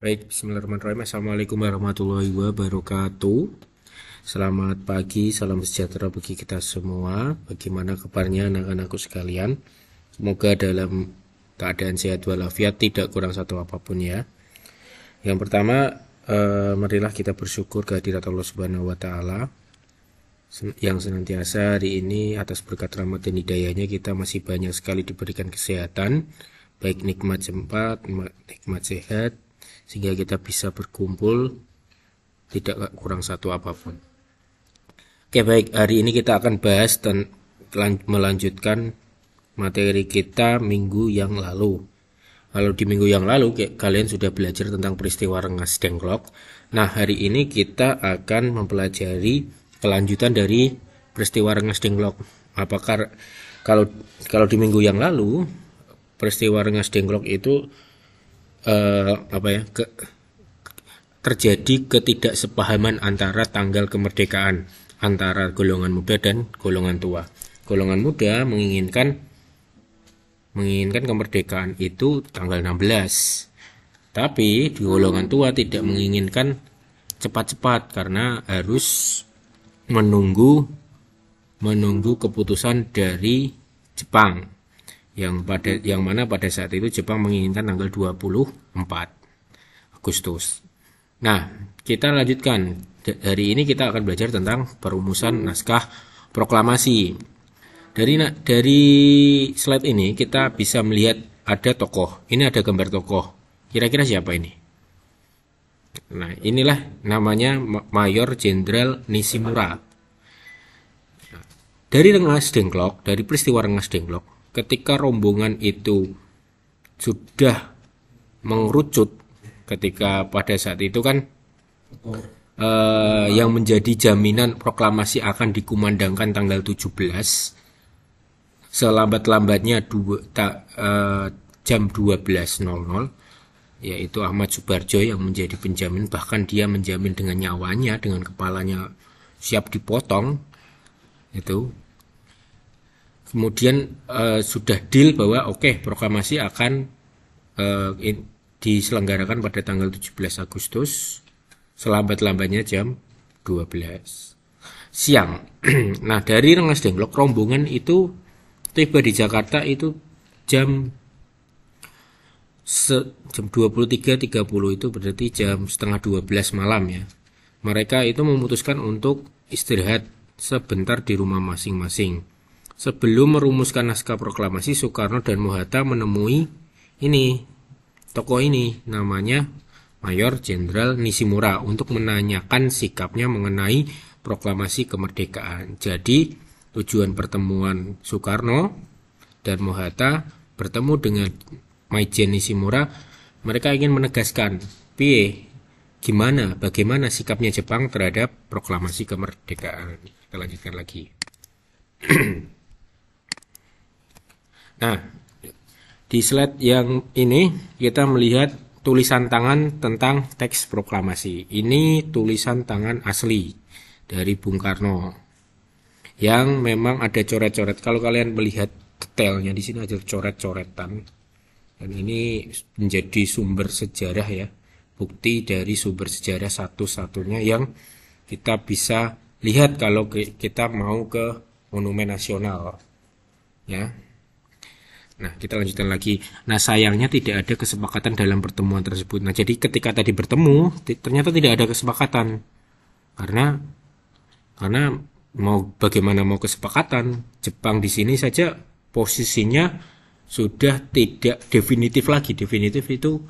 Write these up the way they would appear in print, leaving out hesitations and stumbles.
Baik, bismillahirrahmanirrahim. Assalamualaikum warahmatullahi wabarakatuh. Selamat pagi, salam sejahtera bagi kita semua. Bagaimana kabarnya anak-anakku sekalian? Semoga dalam keadaan sehat walafiat, tidak kurang satu apapun ya. Yang pertama, marilah kita bersyukur kehadirat Allah Subhanahu wa taala yang senantiasa hari ini atas berkat rahmat dan hidayahnya kita masih banyak sekali diberikan kesehatan, baik nikmat sempat, nikmat sehat, sehingga kita bisa berkumpul tidak kurang satu apapun. Oke, baik, hari ini kita akan bahas dan melanjutkan materi kita minggu yang lalu. Kalau di minggu yang lalu kalian sudah belajar tentang peristiwa Rengas Dengklok. Nah, hari ini kita akan mempelajari kelanjutan dari peristiwa Rengas Dengklok. Apakah kalau di minggu yang lalu peristiwa Rengas Dengklok itu terjadi ketidaksepahaman antara tanggal kemerdekaan antara golongan muda dan golongan tua. Golongan muda menginginkan kemerdekaan itu tanggal 16. Tapi di golongan tua tidak menginginkan cepat-cepat karena harus menunggu keputusan dari Jepang yang mana pada saat itu Jepang menginginkan tanggal 24 Agustus. Nah, kita lanjutkan. Hari ini kita akan belajar tentang perumusan naskah proklamasi. Dari slide ini kita bisa melihat ada tokoh. Ini ada gambar tokoh. Kira-kira siapa ini? Nah, inilah namanya Mayor Jenderal Nishimura. Dari Rengas Dengklok, dari peristiwa Rengas Dengklok, ketika rombongan itu sudah mengerucut, ketika pada saat itu kan yang menjadi jaminan proklamasi akan dikumandangkan tanggal 17, selambat-lambatnya jam 12.00, yaitu Ahmad Subarjo yang menjadi penjamin, bahkan dia menjamin dengan nyawanya, dengan kepalanya siap dipotong itu. Kemudian sudah deal bahwa proklamasi akan diselenggarakan pada tanggal 17 Agustus, selambat-lambatnya jam 12 siang. Nah, dari Rengas Dengklok rombongan itu tiba di Jakarta itu jam 23.30, itu berarti jam setengah 12 malam ya. Mereka itu memutuskan untuk istirahat sebentar di rumah masing-masing. Sebelum merumuskan naskah proklamasi, Soekarno dan Mohatta menemui tokoh ini namanya Mayor Jenderal Nishimura untuk menanyakan sikapnya mengenai proklamasi kemerdekaan. Jadi tujuan pertemuan Soekarno dan Mohatta bertemu dengan Maijen Nishimura, mereka ingin menegaskan bagaimana sikapnya Jepang terhadap proklamasi kemerdekaan. Kita lanjutkan lagi. Nah, di slide yang ini kita melihat tulisan tangan tentang teks proklamasi. Ini tulisan tangan asli dari Bung Karno yang memang ada coret-coret. Kalau kalian melihat detailnya di sini ada coret-coretan, dan ini menjadi sumber sejarah ya, bukti dari sumber sejarah satu-satunya yang kita bisa lihat kalau kita mau ke Monumen Nasional ya. Nah, kita lanjutkan lagi. Nah, sayangnya tidak ada kesepakatan dalam pertemuan tersebut. Nah, jadi ketika tadi bertemu, ternyata tidak ada kesepakatan. Karena bagaimana mau kesepakatan? Jepang di sini saja posisinya sudah tidak definitif lagi. Definitif itu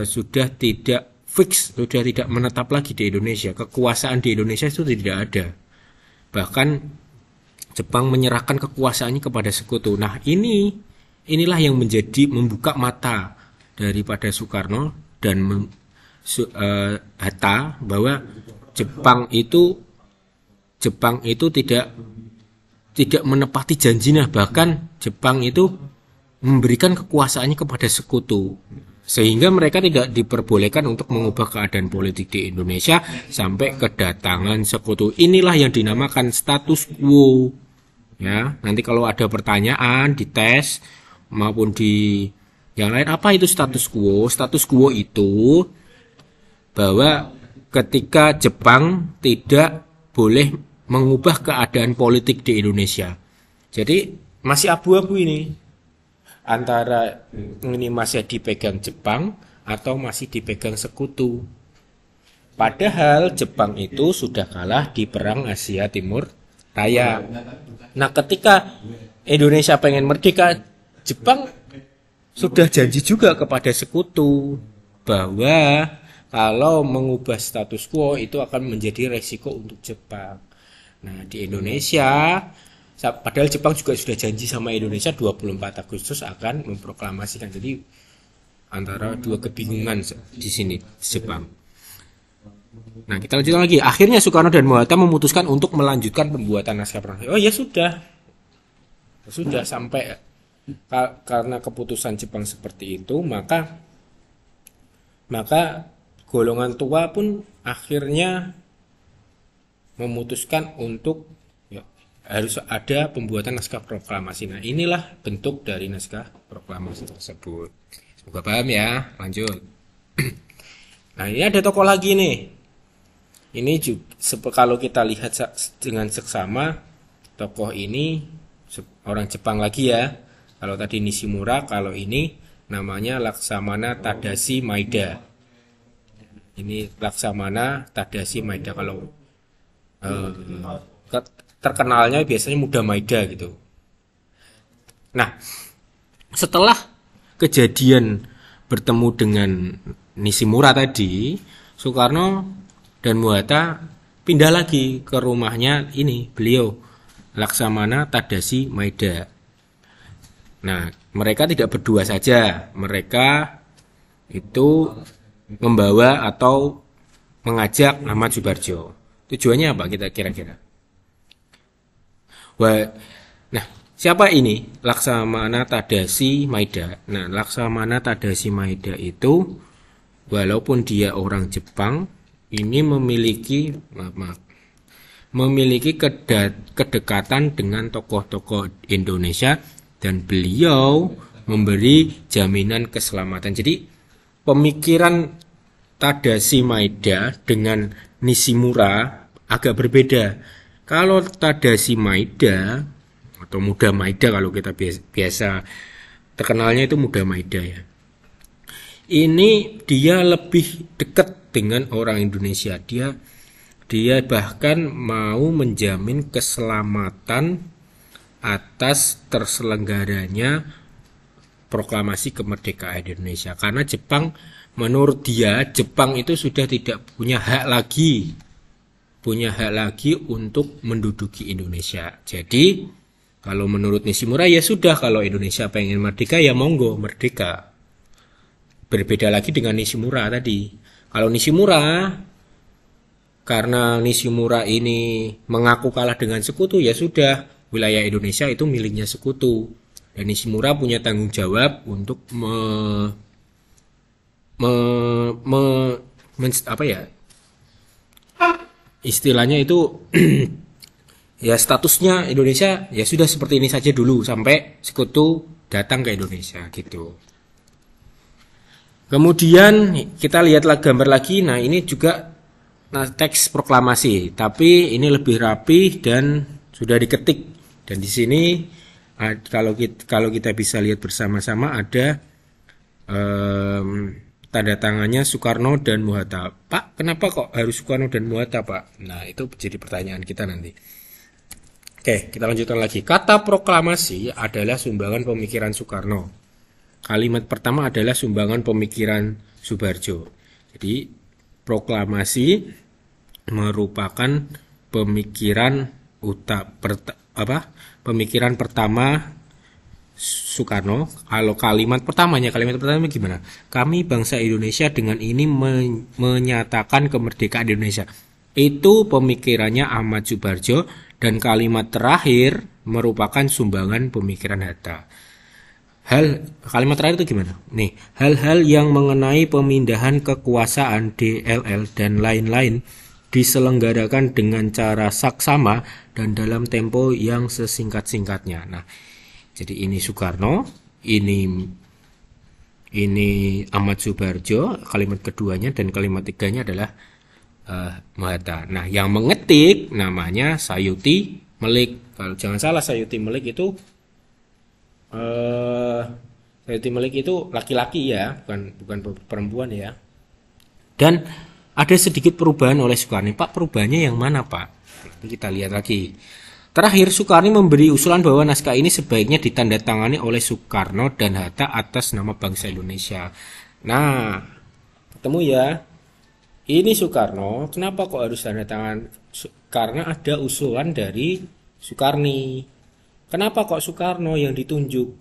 sudah tidak fix, sudah tidak menetap lagi di Indonesia. Kekuasaan di Indonesia itu tidak ada. Bahkan Jepang menyerahkan kekuasaannya kepada sekutu. Nah, inilah yang membuka mata daripada Soekarno dan Hatta bahwa Jepang itu tidak menepati janjinya, bahkan Jepang itu memberikan kekuasaannya kepada sekutu, sehingga mereka tidak diperbolehkan untuk mengubah keadaan politik di Indonesia sampai kedatangan sekutu. Inilah yang dinamakan status quo ya. Nanti kalau ada pertanyaan di tes maupun di Yang lain apa itu status quo? Status quo itu bahwa ketika Jepang tidak boleh mengubah keadaan politik di Indonesia. Jadi masih abu-abu ini. Antara ini masih dipegang Jepang atau masih dipegang sekutu. Padahal Jepang itu sudah kalah di Perang Asia Timur Raya. Nah, ketika Indonesia pengen merdeka, Jepang sudah janji juga kepada sekutu bahwa kalau mengubah status quo itu akan menjadi resiko untuk Jepang. Nah, di Indonesia, padahal Jepang juga sudah janji sama Indonesia 24 Agustus akan memproklamasikan. Jadi antara dua kebingungan di sini Jepang. Nah, kita lanjutkan lagi. Akhirnya Soekarno dan Muhatta memutuskan untuk melanjutkan pembuatan naskah proklamasi. Oh ya sudah. Sudah sampai karena keputusan Jepang seperti itu, maka golongan tua pun akhirnya memutuskan untuk harus ada pembuatan naskah proklamasi. Nah, inilah bentuk dari naskah proklamasi tersebut. Semoga paham ya. Lanjut. Nah, ini ada tokoh lagi nih. Ini juga kalau kita lihat dengan seksama, tokoh ini orang Jepang lagi ya. Kalau tadi Nishimura, kalau ini namanya Laksamana Tadashi Maeda. Ini Laksamana Tadashi Maeda. Kalau terkenalnya biasanya Muda Maeda gitu. Nah, setelah kejadian bertemu dengan Nishimura tadi, Soekarno dan Muhatta pindah lagi ke rumahnya ini, beliau Laksamana Tadashi Maeda. Nah, mereka tidak berdua saja, mereka itu membawa atau mengajak Ahmad Subarjo. Tujuannya apa kita kira-kira? Nah, siapa ini? Laksamana Tadashi Maeda. Nah, Laksamana Tadashi Maeda itu walaupun dia orang Jepang, ini memiliki kedekatan dengan tokoh-tokoh Indonesia dan beliau memberi jaminan keselamatan. Jadi pemikiran Tadashi Maeda dengan Nishimura agak berbeda. Kalau Tadashi Maeda atau Muda Maeda kalau kita biasa terkenalnya itu Muda Maeda ya. Ini dia lebih dekat dengan orang Indonesia. Dia bahkan mau menjamin keselamatan atas terselenggaranya proklamasi kemerdekaan Indonesia. Karena Jepang, menurut dia, Jepang itu sudah tidak punya hak lagi untuk menduduki Indonesia. Jadi, kalau menurut Nishimura ya sudah, kalau Indonesia pengen merdeka ya monggo merdeka. Berbeda lagi dengan Nishimura tadi. Kalau Nishimura, karena Nishimura ini mengaku kalah dengan sekutu, ya sudah, wilayah Indonesia itu miliknya sekutu. Dan Nishimura punya tanggung jawab untuk istilahnya itu ya statusnya Indonesia ya sudah seperti ini saja dulu sampai sekutu datang ke Indonesia gitu. Kemudian kita lihatlah gambar lagi. Nah, ini juga teks proklamasi, tapi ini lebih rapi dan sudah diketik. Dan di sini kalau kita bisa lihat bersama-sama ada tanda tangannya Soekarno dan Muhatta. Pak, kenapa kok harus Soekarno dan Muhatta, Pak? Nah, itu jadi pertanyaan kita nanti. Oke, kita lanjutkan lagi. Kata proklamasi adalah sumbangan pemikiran Soekarno. Kalimat pertama adalah sumbangan pemikiran Subarjo. Jadi, proklamasi merupakan pemikiran pemikiran pertama Soekarno. Kalau kalimat pertama gimana? Kami bangsa Indonesia dengan ini menyatakan kemerdekaan Indonesia. Itu pemikirannya Ahmad Subarjo, dan kalimat terakhir merupakan sumbangan pemikiran Hatta. Kalimat terakhir itu gimana? Nih, hal-hal yang mengenai pemindahan kekuasaan DLL dan lain-lain diselenggarakan dengan cara saksama dan dalam tempo yang sesingkat-singkatnya. Nah, jadi ini Soekarno, ini ini Ahmad Subarjo, kalimat keduanya, dan kalimat tiganya adalah Mahatta. Nah, yang mengetik namanya Sayuti Melik. Kalau jangan salah, Sayuti Melik itu Sayuti Melik itu laki-laki ya, bukan perempuan ya. Dan ada sedikit perubahan oleh Sukarni. Pak, perubahannya yang mana, Pak? Nanti kita lihat lagi. Terakhir, Sukarni memberi usulan bahwa naskah ini sebaiknya ditandatangani oleh Soekarno dan Hatta atas nama bangsa Indonesia. Nah, ketemu ya. Ini Soekarno, kenapa kok harus tanda tangan? Karena ada usulan dari Sukarni. Kenapa kok Soekarno yang ditunjuk?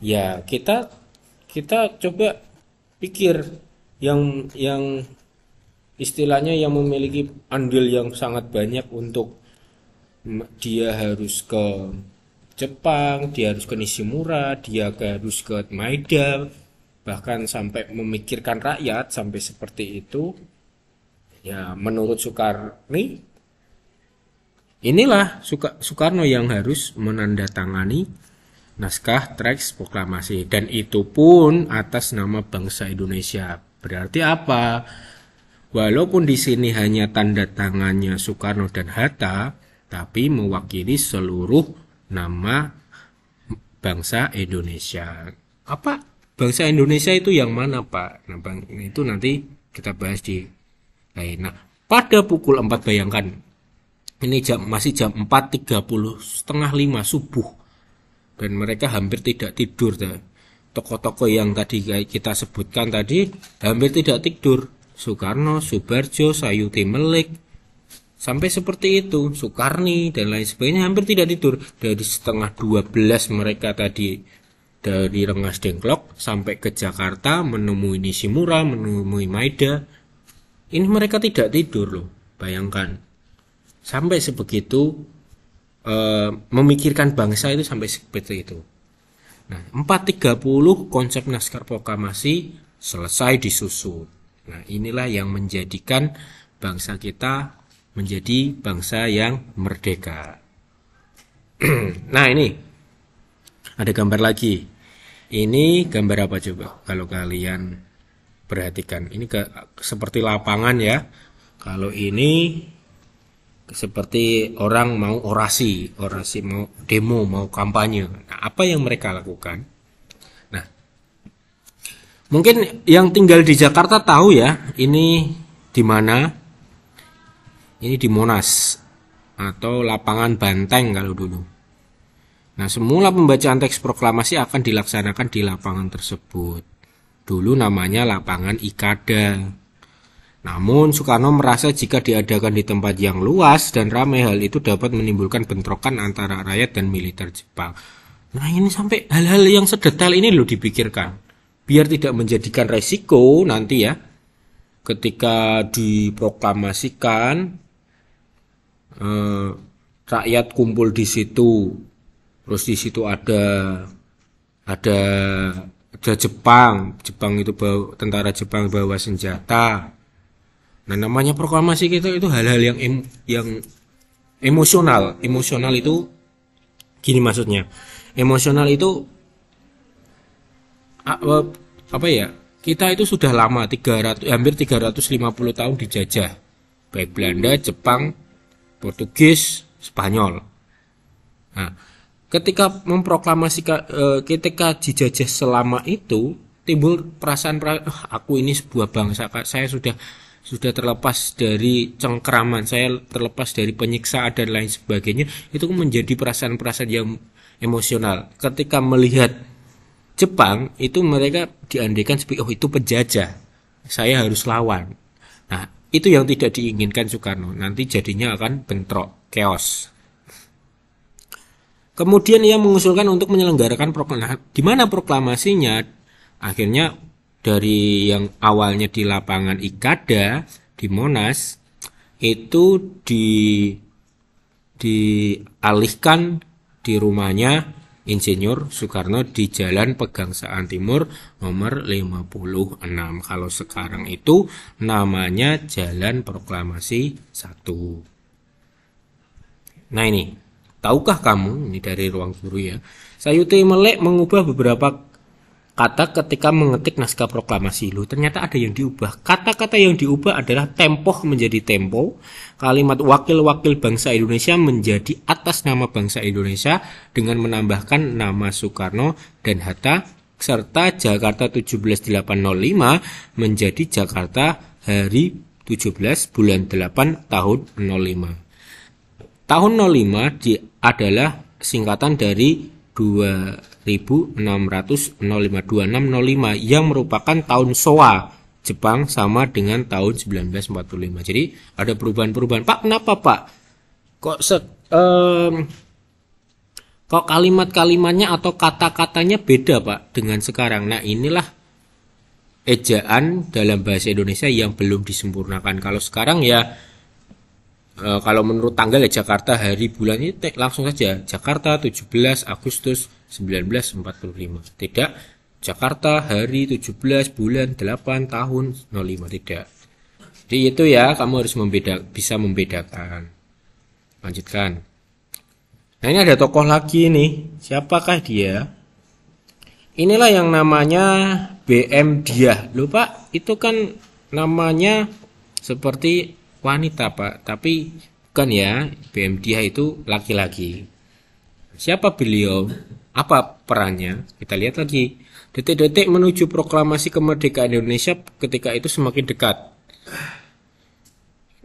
Ya, kita coba pikir yang istilahnya yang memiliki andil yang sangat banyak untuk dia harus ke Jepang, dia harus ke Nishimura, dia harus ke Maeda, bahkan sampai memikirkan rakyat sampai seperti itu. Ya, menurut Soekarni, inilah Soekarno yang harus menandatangani naskah teks proklamasi, dan itu pun atas nama bangsa Indonesia. Berarti apa? Walaupun di sini hanya tanda tangannya Soekarno dan Hatta, tapi mewakili seluruh nama bangsa Indonesia. Apa bangsa Indonesia itu yang mana, Pak? Nah, itu nanti kita bahas di lain. Nah, pada pukul 4, bayangkan ini masih jam 4.30, setengah 5 subuh, dan mereka hampir tidak tidur. Tokoh-tokoh yang tadi kita sebutkan tadi hampir tidak tidur. Soekarno, Subarjo, Sayuti Melik, sampai seperti itu, Soekarni dan lain sebagainya hampir tidak tidur. Dari setengah 12 mereka tadi dari Rengas Dengklok sampai ke Jakarta menemui Nishimura, menemui Maeda. Ini mereka tidak tidur loh, bayangkan. Sampai sebegitu memikirkan bangsa itu, sampai seperti itu. Nah, 4.30 konsep naskah proklamasi selesai disusun. Nah, inilah yang menjadikan bangsa kita menjadi bangsa yang merdeka. Nah, ini ada gambar lagi. Ini gambar apa coba? Kalau kalian perhatikan, ini seperti lapangan ya. Kalau ini seperti orang mau orasi mau demo, mau kampanye. Nah, apa yang mereka lakukan? Nah, mungkin yang tinggal di Jakarta tahu ya, ini di mana? Ini di Monas atau lapangan Banteng kalau dulu. Nah, semula pembacaan teks proklamasi akan dilaksanakan di lapangan tersebut. Dulu namanya lapangan Ikada. Namun Soekarno merasa jika diadakan di tempat yang luas dan ramai, hal itu dapat menimbulkan bentrokan antara rakyat dan militer Jepang. Nah, ini sampai hal-hal yang sedetail ini loh dipikirkan, biar tidak menjadikan resiko nanti ya ketika diproklamasikan, rakyat kumpul di situ, terus di situ ada Jepang itu tentara Jepang bawa senjata. Nah, namanya proklamasi kita itu hal-hal yang emosional itu gini maksudnya. Emosional itu apa ya? Kita itu sudah lama hampir 350 tahun dijajah. Baik Belanda, Jepang, Portugis, Spanyol. Nah, ketika ketika dijajah selama itu, timbul perasaan aku ini sebuah bangsa, saya sudah terlepas dari cengkeraman, saya terlepas dari penyiksaan dan lain sebagainya. Itu menjadi perasaan-perasaan yang emosional. Ketika melihat Jepang, itu mereka diandaikan seperti, oh itu penjajah, saya harus lawan. Nah, itu yang tidak diinginkan Soekarno. Nanti jadinya akan bentrok, chaos. Kemudian ia mengusulkan untuk menyelenggarakan proklamasi. Di mana proklamasinya? Akhirnya dari yang awalnya di lapangan Ikada di Monas itu dialihkan di rumahnya Insinyur Soekarno di Jalan Pegangsaan Timur nomor 56. Kalau sekarang itu namanya Jalan Proklamasi 1. Nah, ini tahukah kamu, ini dari Ruang Guru ya, Sayuti Melik mengubah beberapa kata ketika mengetik naskah proklamasi. Loh, ternyata ada yang diubah. Kata-kata yang diubah adalah tempoh menjadi tempo, kalimat wakil-wakil bangsa Indonesia menjadi atas nama bangsa Indonesia dengan menambahkan nama Soekarno dan Hatta, serta Jakarta 17805 menjadi Jakarta hari 17 bulan 8 tahun 05. Tahun 05 adalah singkatan dari 2600 05 yang merupakan tahun Showa Jepang sama dengan tahun 1945. Jadi ada perubahan-perubahan. Pak, kenapa Pak? Kok kalimat-kalimatnya atau kata-katanya beda Pak dengan sekarang? Nah, inilah ejaan dalam bahasa Indonesia yang belum disempurnakan. Kalau sekarang ya kalau menurut tanggal ya Jakarta hari bulan ini langsung saja Jakarta 17 Agustus 1945. Tidak Jakarta hari 17 bulan 8 tahun 05, tidak. Jadi itu ya, kamu harus bisa membedakan. Lanjutkan. Nah, ini ada tokoh lagi nih. Siapakah dia? Inilah yang namanya BM Diah. Loh Pak, itu kan namanya seperti wanita Pak, tapi bukan ya. BM Diah itu laki-laki. Siapa beliau? Apa perannya? Kita lihat lagi. Detik-detik menuju proklamasi kemerdekaan Indonesia ketika itu semakin dekat.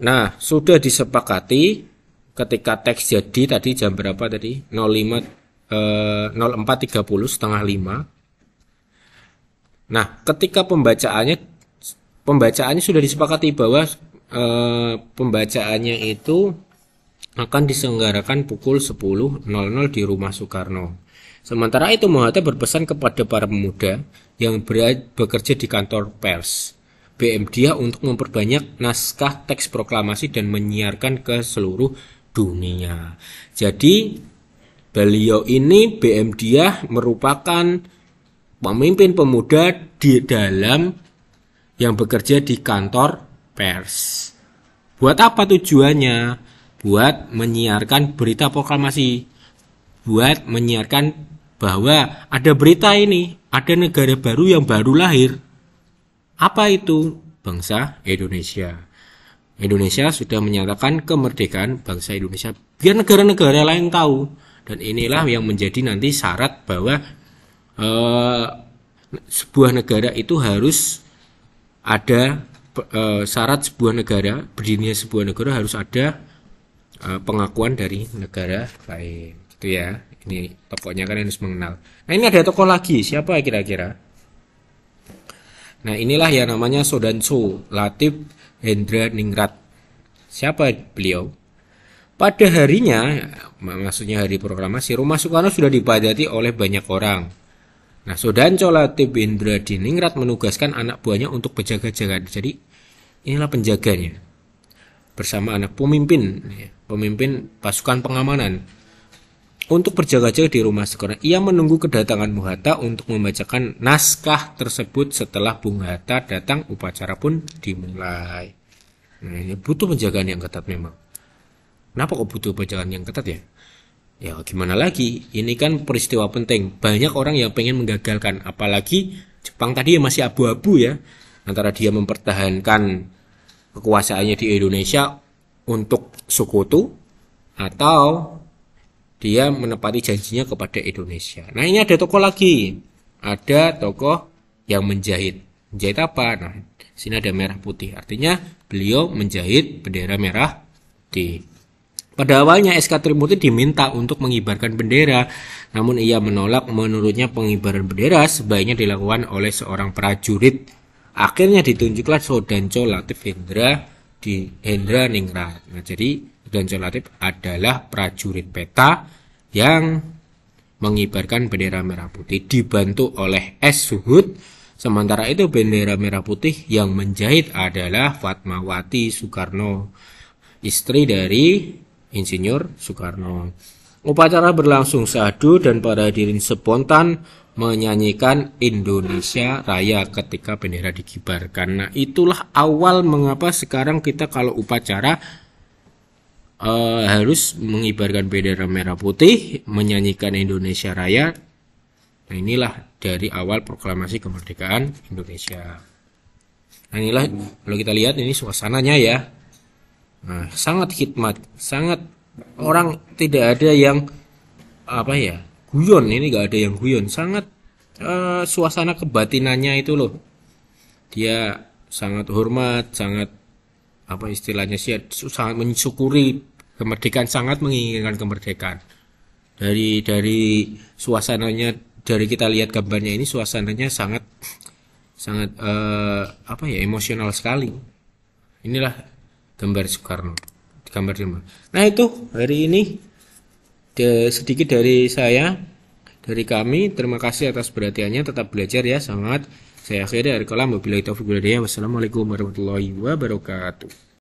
Nah, sudah disepakati ketika teks jadi tadi jam berapa tadi? 04.30 setengah 5. Nah, ketika pembacaannya sudah disepakati bahwa pembacaannya itu akan diselenggarakan pukul 10.00 di Rumah Soekarno. Sementara itu Hatta berpesan kepada para pemuda yang bekerja di kantor pers BM Diah untuk memperbanyak naskah teks proklamasi dan menyiarkan ke seluruh dunia. Jadi beliau ini BM Diah merupakan pemimpin pemuda di dalam yang bekerja di kantor pers. Buat apa tujuannya? Buat menyiarkan berita proklamasi. Buat menyiarkan bahwa ada berita ini, ada negara baru yang baru lahir. Apa itu? Bangsa Indonesia. Indonesia sudah menyatakan kemerdekaan bangsa Indonesia. Biar negara-negara lain tahu. Dan inilah yang menjadi nanti syarat bahwa sebuah negara itu harus ada syarat sebuah negara, berdirinya sebuah negara harus ada pengakuan dari negara lain. Gitu ya. Ini tokohnya kan harus mengenal. Nah, ini ada tokoh lagi. Siapa kira-kira? Nah, inilah yang namanya Soedanso Latif Hendra Ningrat. Siapa beliau? Pada harinya, maksudnya hari proklamasi, Rumah Soekarno sudah dipadati oleh banyak orang. Nah, Soedanso Latif Hendra Ningrat menugaskan anak buahnya untuk berjaga-jaga. Jadi, inilah penjaganya. Bersama anak pemimpin pasukan pengamanan. Untuk berjaga-jaga di Rumah Soekarno, ia menunggu kedatangan Bung Hatta untuk membacakan naskah tersebut. Setelah Bung Hatta datang, upacara pun dimulai. Nah, ini butuh penjagaan yang ketat memang. Kenapa kok butuh penjagaan yang ketat ya? Ya gimana lagi, ini kan peristiwa penting. Banyak orang yang pengen menggagalkan, apalagi Jepang tadi masih abu-abu ya. Antara dia mempertahankan kekuasaannya di Indonesia untuk sekutu, atau dia menepati janjinya kepada Indonesia. Nah, ini ada tokoh lagi. Ada tokoh yang menjahit. Menjahit apa? Nah, sini ada merah putih. Artinya beliau menjahit bendera merah putih. Pada awalnya SK Trimurti diminta untuk mengibarkan bendera. Namun ia menolak. Menurutnya pengibaran bendera sebaiknya dilakukan oleh seorang prajurit. Akhirnya ditunjuklah Soedanso Latif Hendra Ningrat. Nah, jadi Soedanso Latif adalah prajurit peta yang mengibarkan bendera merah putih dibantu oleh S. Suhud. Sementara itu bendera merah putih yang menjahit adalah Fatmawati Soekarno, istri dari Insinyur Soekarno. Upacara berlangsung syahdu dan para hadirin spontan menyanyikan Indonesia Raya ketika bendera dikibarkan. Nah, itulah awal mengapa sekarang kita kalau upacara harus mengibarkan bendera merah putih, menyanyikan Indonesia Raya. Nah, inilah dari awal proklamasi kemerdekaan Indonesia. Nah, inilah kalau kita lihat ini suasananya ya. Nah, sangat khidmat, sangat orang tidak ada yang guyon, ini nggak ada yang guyon, sangat suasana kebatinannya itu loh. Dia sangat hormat, sangat istilahnya sih, sangat mensyukuri kemerdekaan, sangat menginginkan kemerdekaan. Dari suasananya, dari kita lihat gambarnya ini suasananya sangat emosional sekali. Inilah gambar Soekarno, gambar dia. Nah, itu hari ini sedikit dari saya, dari kami. Terima kasih atas perhatiannya, tetap belajar ya, semangat. Saya akhiri dari kolam, wabillahi taufiq wal hidayah. Wassalamualaikum warahmatullahi wabarakatuh.